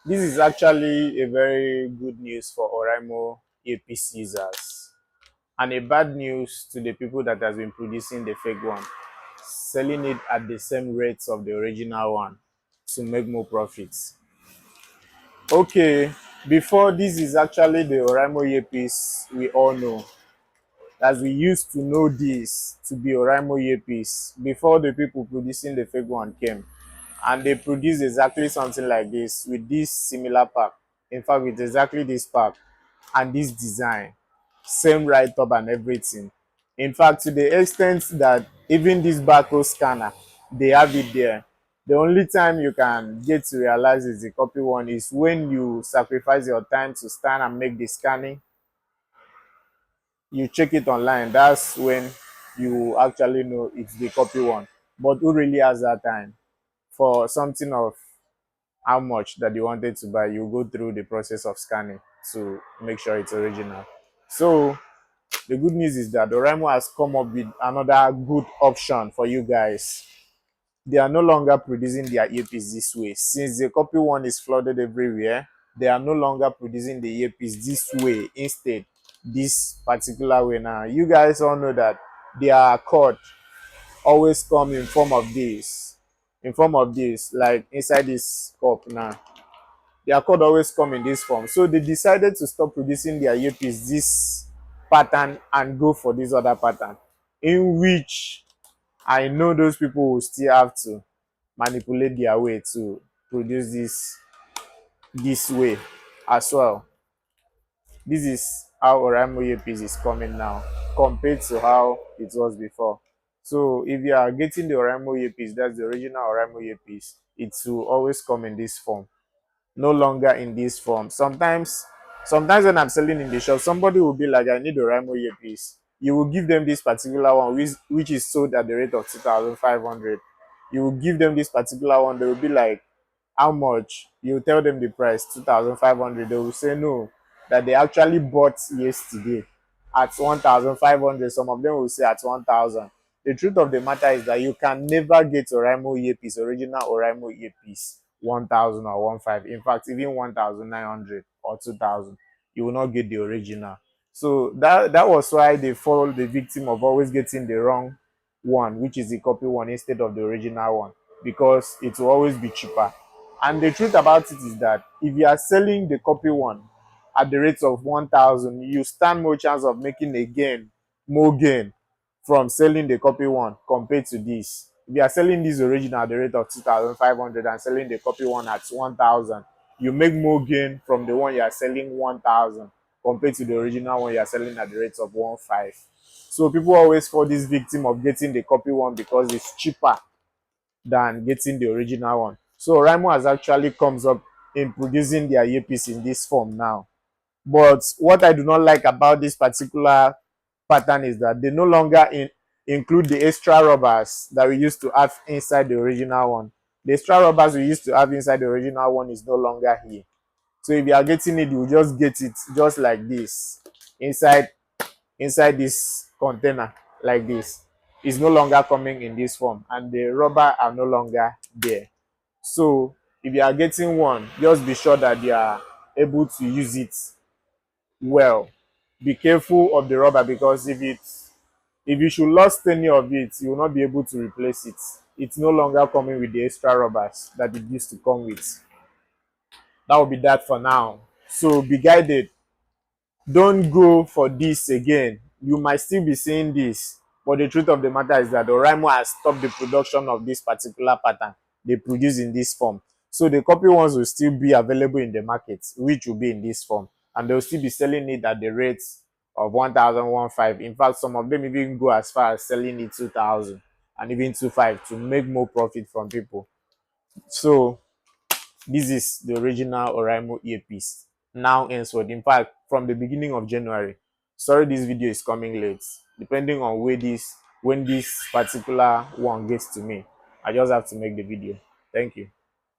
This is actually a very good news for Oraimo earpiece users and a bad news to the people that has been producing the fake one, selling it at the same rates of the original one to make more profits. Okay, before this is actually the Oraimo earpiece we all know, as we used to know this to be Oraimo earpiece before the people producing the fake one came, and they produced exactly something like this with this similar pack, in fact with exactly this pack and this design, same write up and everything. In fact, to the extent that even this barcode scanner, they have it there. The only time you can get to realize it's the copy one is when you sacrifice your time to stand and make the scanning. You check it online, that's when you actually know it's the copy one. But who really has that time for something of how much that you wanted to buy? You go through the process of scanning to make sure it's original. So the good news is that Oraimo has come up with another good option for you guys. They are no longer producing their earpiece this way. Since the copy one is flooded everywhere, they are no longer producing the earpiece this way. Instead, this particular way now. You guys all know that their cord always come in form of this. In form of this, like inside this cup now. Their code always come in this form. So they decided to stop producing their earpiece this pattern and go for this other pattern, in which I know those people will still have to manipulate their way to produce this way as well. This is how Oraimo earpiece is coming now compared to how it was before. So if you are getting the Oraimo earpiece, that's the original Oraimo earpiece, it will always come in this form, no longer in this form. Sometimes when I'm selling in the shop, somebody will be like, I need a Oraimo earpiece. You will give them this particular one which is sold at the rate of 2,500. You will give them this particular one, they will be like, how much? You tell them the price, 2,500. They will say no, that they actually bought yesterday at 1,500. Some of them will say at 1,000. The truth of the matter is that you can never get Oraimo earpiece, original Oraimo earpiece, 1,000 or 1,500. In fact, even 1,900 or 2,000, you will not get the original. So that was why they fall the victim of always getting the wrong one, which is the copy one instead of the original one, because it will always be cheaper. And the truth about it is that if you are selling the copy one at the rate of 1,000, you stand more chance of making a gain, more gain from selling the copy one compared to this. If you are selling this original at the rate of 2,500 and selling the copy one at 1,000, you make more gain from the one you are selling 1,000 compared to the original one you are selling at the rate of 1,500. So people always fall this victim of getting the copy one because it's cheaper than getting the original one. So Oraimo has actually comes up in producing their earpiece in this form now. But what I do not like about this particular pattern is that they no longer include the extra rubbers that we used to have inside the original one. The extra rubbers we used to have inside the original one is no longer here. So if you are getting it, you just get it just like this inside this container like this. Is no longer coming in this form, and the rubber are no longer there. So if you are getting one, just be sure that you are able to use it well. Be careful of the rubber, because if you should lost any of it, you will not be able to replace it. It's no longer coming with the extra rubbers that it used to come with. That will be that for now. So be guided. Don't go for this again. You might still be seeing this, but the truth of the matter is that Oraimo has stopped the production of this particular pattern they produce in this form. So the copy ones will still be available in the market, which will be in this form, and they'll still be selling it at the rates of 1,105. In fact, some of them even go as far as selling it 2,000 and even 2,500 to make more profit from people. So this is the original Oraimo earpiece. Now henceforth, in fact, from the beginning of January. Sorry, this video is coming late. Depending on when this particular one gets to me, I just have to make the video. Thank you.